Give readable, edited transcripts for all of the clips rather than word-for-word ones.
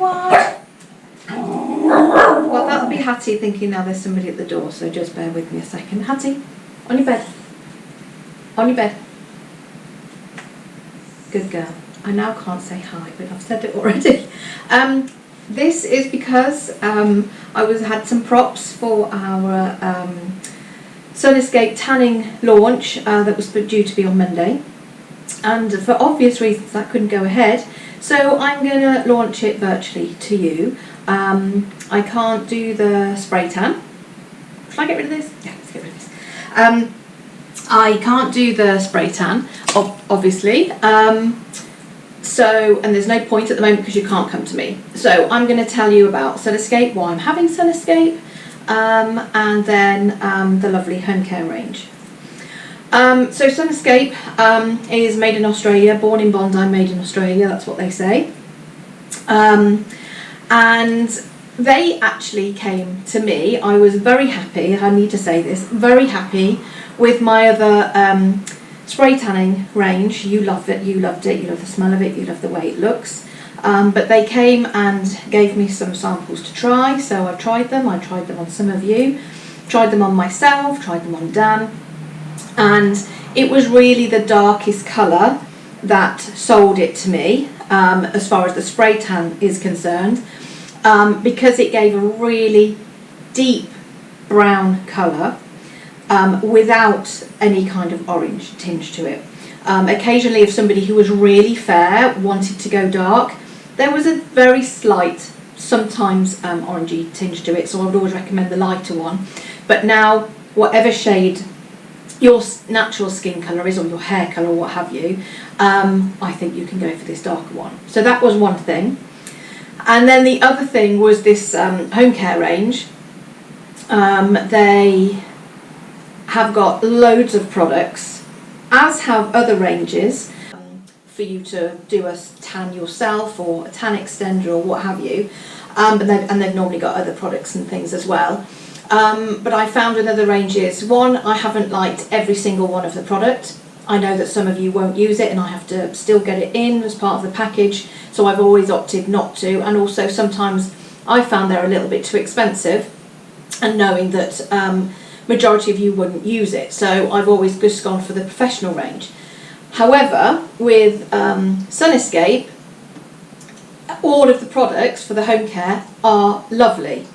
everyone. Well, that'll be Hattie thinking now there's somebody at the door, so just bear with me a second. Hattie, on your bed. On your bed. Good girl. I now can't say hi, but I've said it already. This is because I had some props for our Sunescape tanning launch that was due to be on Monday, and for obvious reasons that couldn't go ahead, so I'm going to launch it virtually to you. I can't do the spray tan. Should I get rid of this? Yeah, let's get rid of this. I can't do the spray tan, obviously, and there's no point at the moment because you can't come to me. So I'm going to tell you about Sunescape, why I'm having Sunescape, and then the lovely home care range. So Sunescape is made in Australia, born in Bondi, made in Australia, that's what they say. And they actually came to me. I was very happy, I need to say this, very happy with my other spray tanning range. You loved it, you loved it, you love the smell of it, you love the way it looks. But they came and gave me some samples to try, so I tried them on some of you, tried them on myself, tried them on Dan, and it was really the darkest colour that sold it to me as far as the spray tan is concerned, because it gave a really deep brown colour without any kind of orange tinge to it. Occasionally, if somebody who was really fair wanted to go dark, there was a very slight, sometimes orangey tinge to it, so I would always recommend the lighter one. But now, whatever shade your natural skin colour is, or your hair colour, or what have you, I think you can go for this darker one. So that was one thing. And then the other thing was this home care range. They have got loads of products, as have other ranges, for you to do a tan yourself or a tan extender or what have you, and they've normally got other products and things as well. But I found with other ranges, one, I haven't liked every single one of the product. I know that some of you won't use it and I have to still get it in as part of the package, so I've always opted not to, and also sometimes I found they're a little bit too expensive, and knowing that majority of you wouldn't use it, so I've always just gone for the professional range. However, with Sunescape, all of the products for the home care are lovely,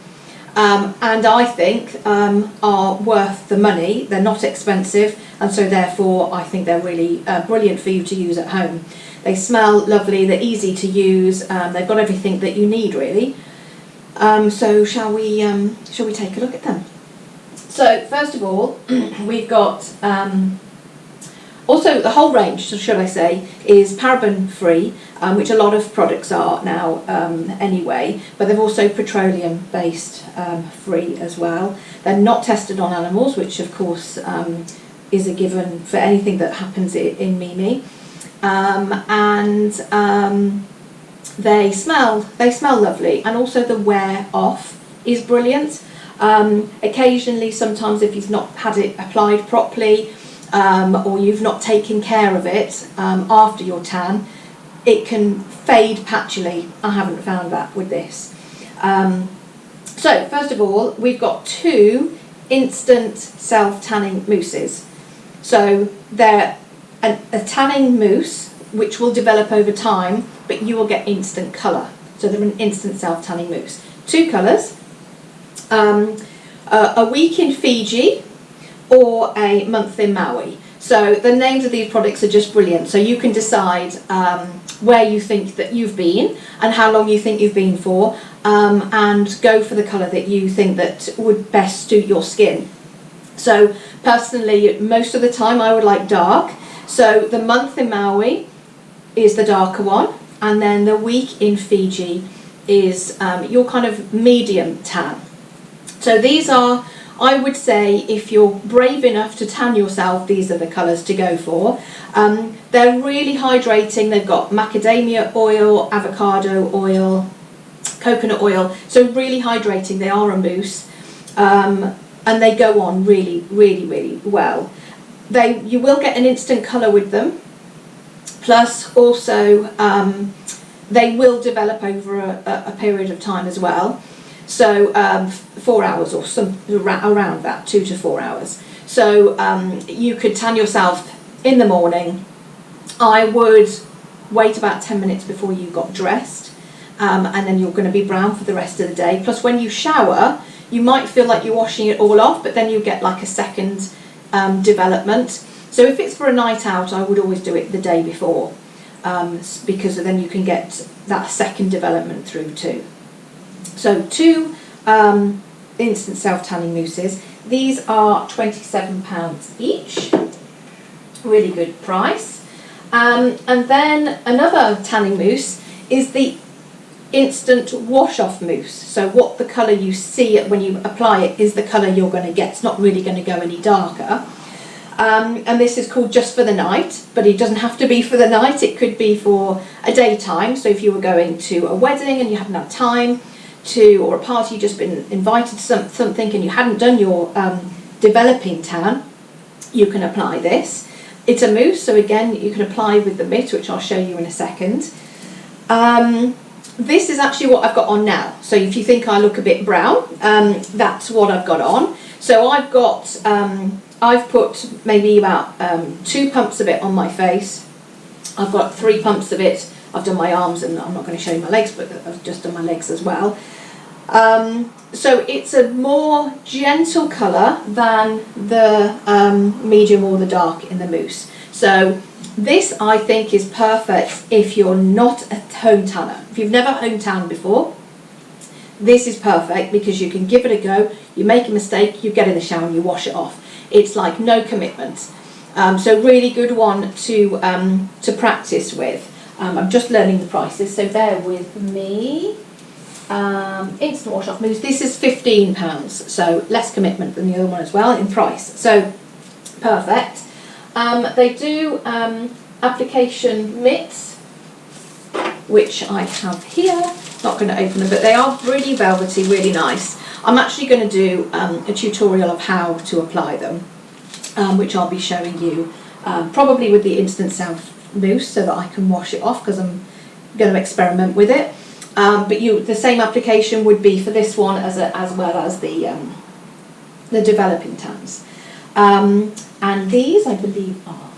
and I think are worth the money. They're not expensive, and so therefore I think they're really brilliant for you to use at home. They smell lovely, they're easy to use, they've got everything that you need really. So shall we take a look at them? So first of all, we've got also the whole range, should I say, is paraben free, which a lot of products are now anyway, but they're also petroleum based free as well. They're not tested on animals, which of course is a given for anything that happens in Mimi, and they smell lovely, and also the wear off is brilliant. Occasionally, sometimes if you've not had it applied properly, or you've not taken care of it after your tan, it can fade patchily. I haven't found that with this. So first of all, we've got two instant self-tanning mousses. So they're a tanning mousse which will develop over time, but you will get instant colour. So they're an instant self-tanning mousse. Two colours, a week in Fiji or a month in Maui. So the names of these products are just brilliant. So you can decide where you think that you've been and how long you think you've been for, and go for the colour that you think that would best suit your skin. So personally, most of the time I would like dark. So the month in Maui is the darker one, and then the week in Fiji is your kind of medium tan. So these are, I would say, if you're brave enough to tan yourself, these are the colours to go for. They're really hydrating. They've got macadamia oil, avocado oil, coconut oil, so really hydrating. They are a mousse, and they go on really, really, really well. You will get an instant colour with them, plus also they will develop over a period of time as well. So 4 hours or some around that, 2 to 4 hours. So you could tan yourself in the morning. I would wait about 10 minutes before you got dressed, and then you're going to be brown for the rest of the day. Plus when you shower, you might feel like you're washing it all off, but then you get like a second development. So if it's for a night out, I would always do it the day before, because then you can get that second development through too. So 2 instant self-tanning mousses. These are £27 each. Really good price. And then another tanning mousse is the instant wash-off mousse. So what the colour you see when you apply it is the colour you're going to get. It's not really going to go any darker. And this is called Just for the Night, but it doesn't have to be for the night. It could be for a daytime. So if you were going to a wedding and you haven't had time to, or a party, you've just been invited to something and you hadn't done your developing tan, you can apply this. It's a mousse, so again you can apply with the mitt, which I'll show you in a second. This is actually what I've got on now. So if you think I look a bit brown, that's what I've got on. So I've got, I've put maybe about 2 pumps of it on my face. I've got 3 pumps of it. I've done my arms, and I'm not going to show you my legs, but I've just done my legs as well. So it's a more gentle colour than the medium or the dark in the mousse. So this, I think, is perfect if you're not a home tanner. If you've never home tanned before, this is perfect because you can give it a go. You make a mistake, you get in the shower and you wash it off. It's like no commitment. So really good one to practice with. I'm just learning the prices, so bear with me. Instant wash off mousse. This is £15, so less commitment than the other one as well in price. So perfect. They do application mitts, which I have here. Not going to open them, but they are really velvety, really nice. I'm actually going to do a tutorial of how to apply them, which I'll be showing you probably with the instant self mousse, so that I can wash it off because I'm going to experiment with it. But the same application would be for this one as well as the developing tans. And these, I believe, are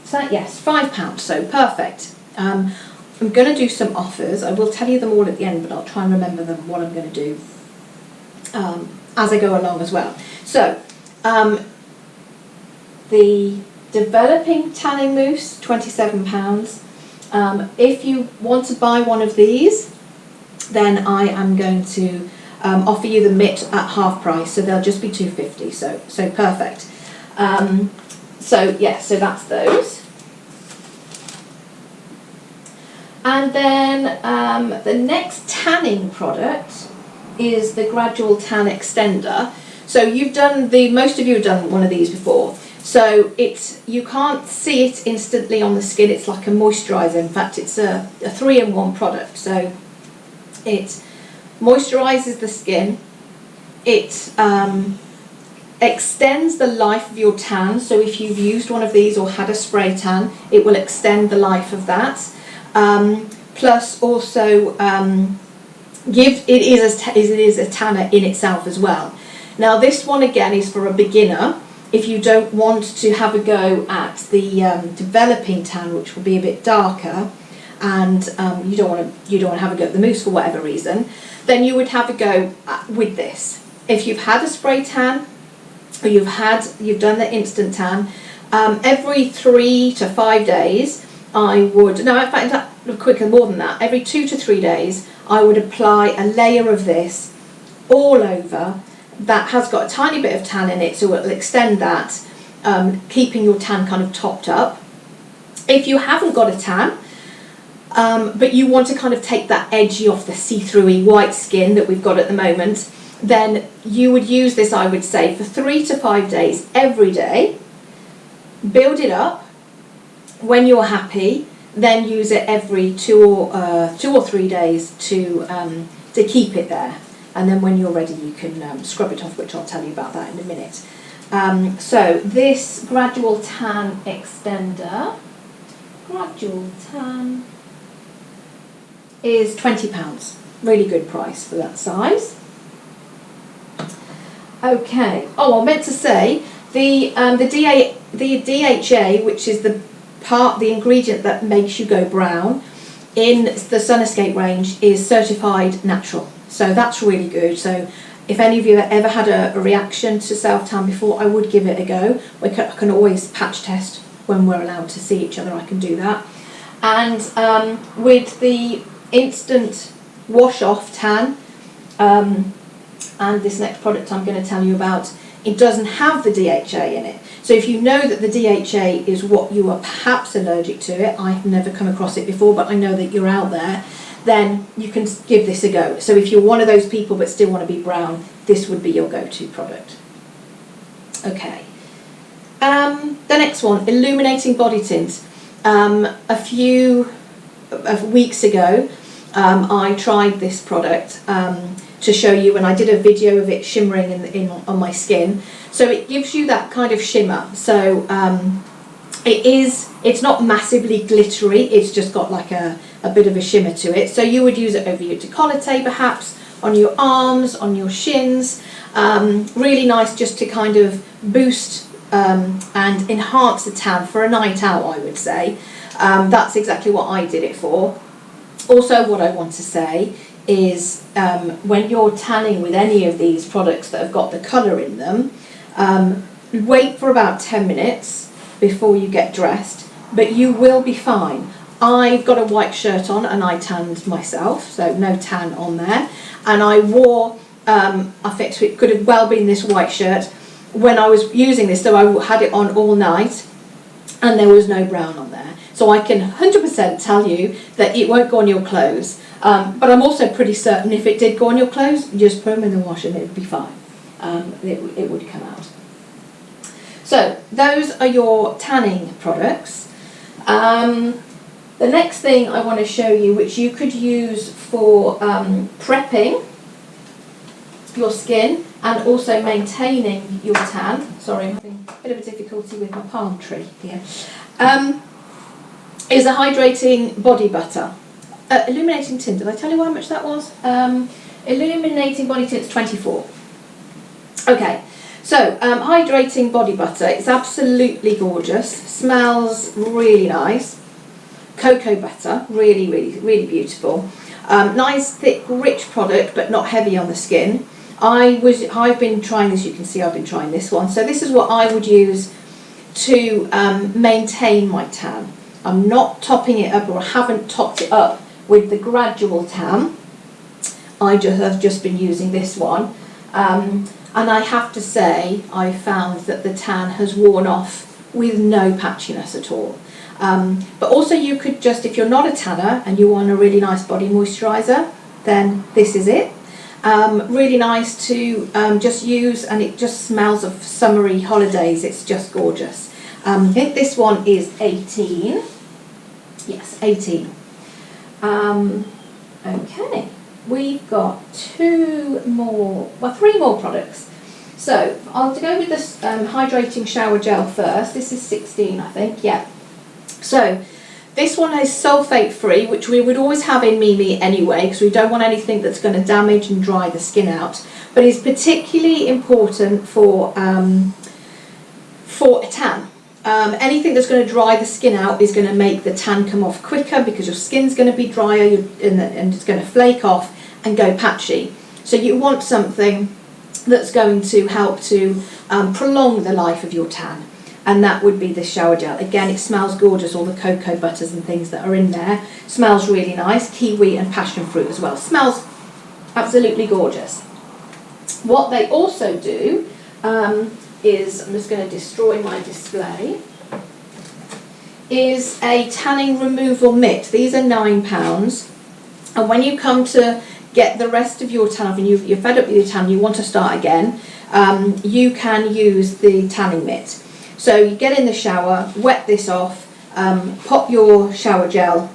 £5. So perfect. I'm going to do some offers. I will tell you them all at the end, but I'll try and remember them what I'm going to do as I go along as well. So the developing tanning mousse, £27. If you want to buy one of these, then I am going to offer you the mitt at half price, so they'll just be £2.50. So perfect. So yeah, so that's those. And then the next tanning product is the Gradual Tan Extender. So you've done most of you have done one of these before. So you can't see it instantly on the skin. It's like a moisturiser. In fact, it's a 3-in-1 product. So it moisturises the skin. It extends the life of your tan. So if you've used one of these or had a spray tan, it will extend the life of that. Plus also it is a tanner in itself as well. Now this one again is for a beginner. If you don't want to have a go at the developing tan, which will be a bit darker, and you don't want to have a go at the mousse for whatever reason, then you would have a go with this. If you've had a spray tan, or you've done the instant tan, every 3 to 5 days, I would, no, in fact, quicker, more than that, every 2 to 3 days, I would apply a layer of this all over. That has got a tiny bit of tan in it, so it will extend that, keeping your tan kind of topped up. If you haven't got a tan, but you want to kind of take that edgy off the see-through-y white skin that we've got at the moment, then you would use this, I would say, for 3 to 5 days every day. Build it up. When you're happy, then use it every 2 or 3 days to keep it there. And then when you're ready, you can scrub it off, which I'll tell you about that in a minute. So this Gradual Tan Extender, Gradual Tan is £20. Really good price for that size. Okay. Oh, I meant to say the DHA, which is the ingredient that makes you go brown in the Sunescape range, is certified natural. So that's really good. So if any of you have ever had a reaction to self-tan before, I would give it a go. I can always patch test when we're allowed to see each other. I can do that. And with the instant wash off tan, and this next product I'm going to tell you about, it doesn't have the DHA in it. So if you know that the DHA is what you are perhaps allergic to it, I've never come across it before, but I know that you're out there, then you can give this a go. So if you're one of those people but still want to be brown, this would be your go-to product. Okay. The next one, illuminating body tint. A few weeks ago, I tried this product to show you, and I did a video of it shimmering on my skin. So it gives you that kind of shimmer. So it's not massively glittery, it's just got like a bit of a shimmer to it. So you would use it over your décolleté perhaps, on your arms, on your shins. Really nice just to kind of boost and enhance the tan for a night out, I would say. That's exactly what I did it for. Also, what I want to say is when you're tanning with any of these products that have got the colour in them, wait for about 10 minutes before you get dressed, but you will be fine. I've got a white shirt on and I tanned myself, so no tan on there. And I wore, I think it could have well been this white shirt when I was using this, so I had it on all night and there was no brown on there. So I can 100% tell you that it won't go on your clothes. But I'm also pretty certain if it did go on your clothes, just put them in the wash and it would be fine. It would come out. So those are your tanning products. The next thing I want to show you, which you could use for prepping your skin and also maintaining your tan. Sorry, I'm having a bit of a difficulty with my palm tree here. Is a hydrating body butter. Illuminating tint, did I tell you how much that was? Illuminating body tint's 24. Okay, so hydrating body butter, it's absolutely gorgeous, smells really nice. Cocoa butter, really, really, really beautiful. Nice, thick, rich product, but not heavy on the skin. I've been trying this, you can see I've been trying this one. So this is what I would use to maintain my tan. I'm not topping it up, or I haven't topped it up with the gradual tan. I have just been using this one. And I have to say, I found that the tan has worn off with no patchiness at all. But also you could just, if you're not a tanner and you want a really nice body moisturiser, then this is it. Really nice to just use, and it just smells of summery holidays. It's just gorgeous. I think this one is 18. Yes, 18. Okay, we've got three more products. So I'll go with this hydrating shower gel first. This is 16, I think, yeah. So this one is sulfate free, which we would always have in Mimi anyway, because we don't want anything that's going to damage and dry the skin out. But it's particularly important for a tan. Anything that's going to dry the skin out is going to make the tan come off quicker, because your skin's going to be drier and it's going to flake off and go patchy. So you want something that's going to help to prolong the life of your tan, and that would be this shower gel. Again, it smells gorgeous, all the cocoa butters and things that are in there. Smells really nice, kiwi and passion fruit as well. Smells absolutely gorgeous. What they also do is, I'm just going to destroy my display, is a tanning removal mitt. These are £9, and when you come to get the rest of your tan off and you're fed up with your tan, you want to start again, you can use the tanning mitt. So you get in the shower, wet this off, pop your shower gel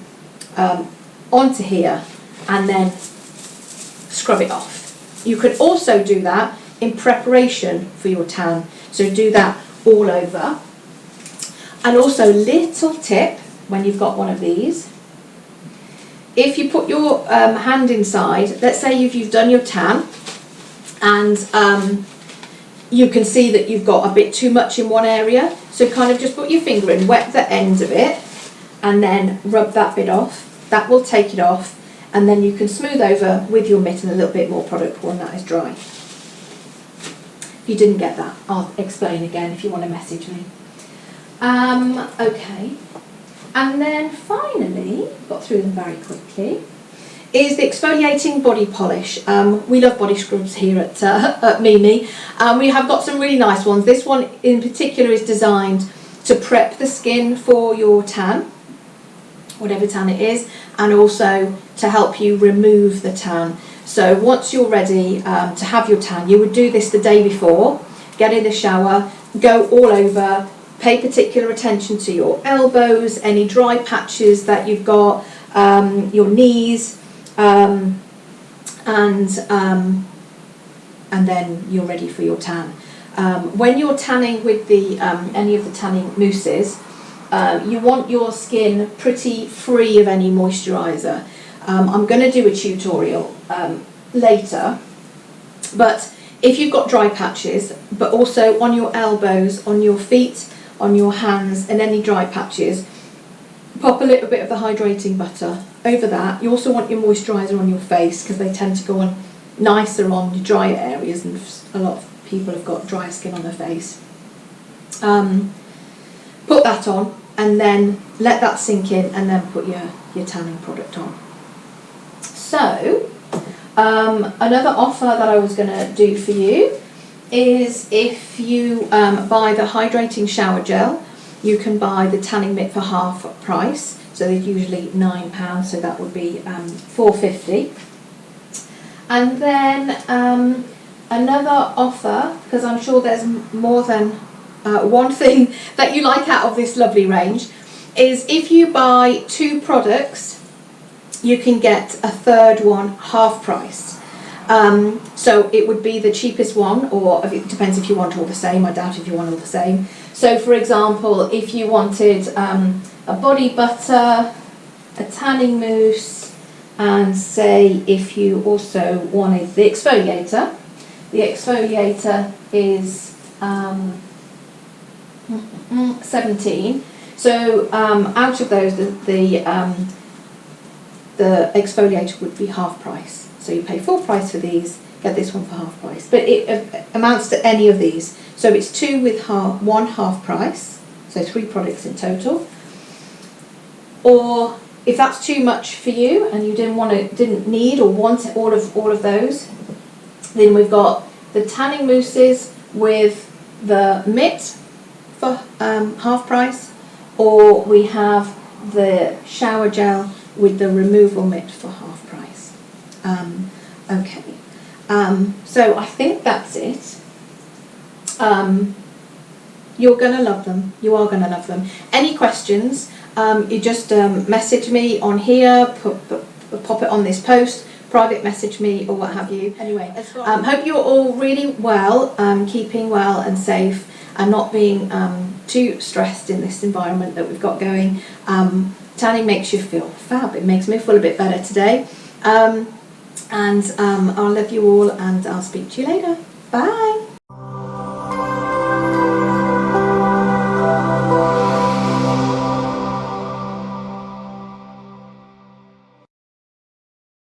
onto here and then scrub it off. You could also do that in preparation for your tan, so do that all over. And also, little tip when you've got one of these, if you put your hand inside, let's say if you've done your tan and you can see that you've got a bit too much in one area, so kind of just put your finger in, wet the end of it, and then rub that bit off. That will take it off, and then you can smooth over with your mitt and a little bit more product when that is dry. If you didn't get that, I'll explain again if you want to message me. Okay, and then finally, got through them very quickly, is the exfoliating body polish. We love body scrubs here at Mimi. We have got some really nice ones. This one in particular is designed to prep the skin for your tan, whatever tan it is, and also to help you remove the tan. So once you're ready to have your tan, you would do this the day before, get in the shower, go all over, pay particular attention to your elbows, any dry patches that you've got, your knees, and then you're ready for your tan. When you're tanning with the any of the tanning mousses, you want your skin pretty free of any moisturiser. I'm going to do a tutorial later, but if you've got dry patches, but also on your elbows, on your feet, on your hands, and any dry patches, pop a little bit of the hydrating butter over that. You also want your moisturiser on your face because they tend to go on nicer on your drier areas, and a lot of people have got dry skin on their face. Put that on and then let that sink in, and then put your tanning product on. So another offer that I was going to do for you is if you buy the hydrating shower gel, you can buy the tanning mitt for half price. So they're usually £9, so that would be £4.50. And then another offer, because I'm sure there's more than one thing that you like out of this lovely range, is if you buy 2 products, you can get a third one half price. So it would be the cheapest one, or it depends if you want all the same. I doubt if you want all the same. So for example, if you wanted a body butter, a tanning mousse, and say if you also wanted the exfoliator is 17. So out of those, the exfoliator would be half price. So you pay full price for these, get this one for half price. But it amounts to any of these. So it's 2 with one half price, so 3 products in total. Or if that's too much for you and you didn't need or want all of those, then we've got the tanning mousses with the mitt for half price, or we have the shower gel with the removal mitt for half price. Okay, so I think that's it. You're going to love them. You are going to love them. Any questions, you just message me on here, pop it on this post, private message me or what have you. Anyway, hope you're all really well, keeping well and safe, and not being too stressed in this environment that we've got going. Tanning makes you feel fab. It makes me feel a bit better today. And I'll love you all, and I'll speak to you later. Bye.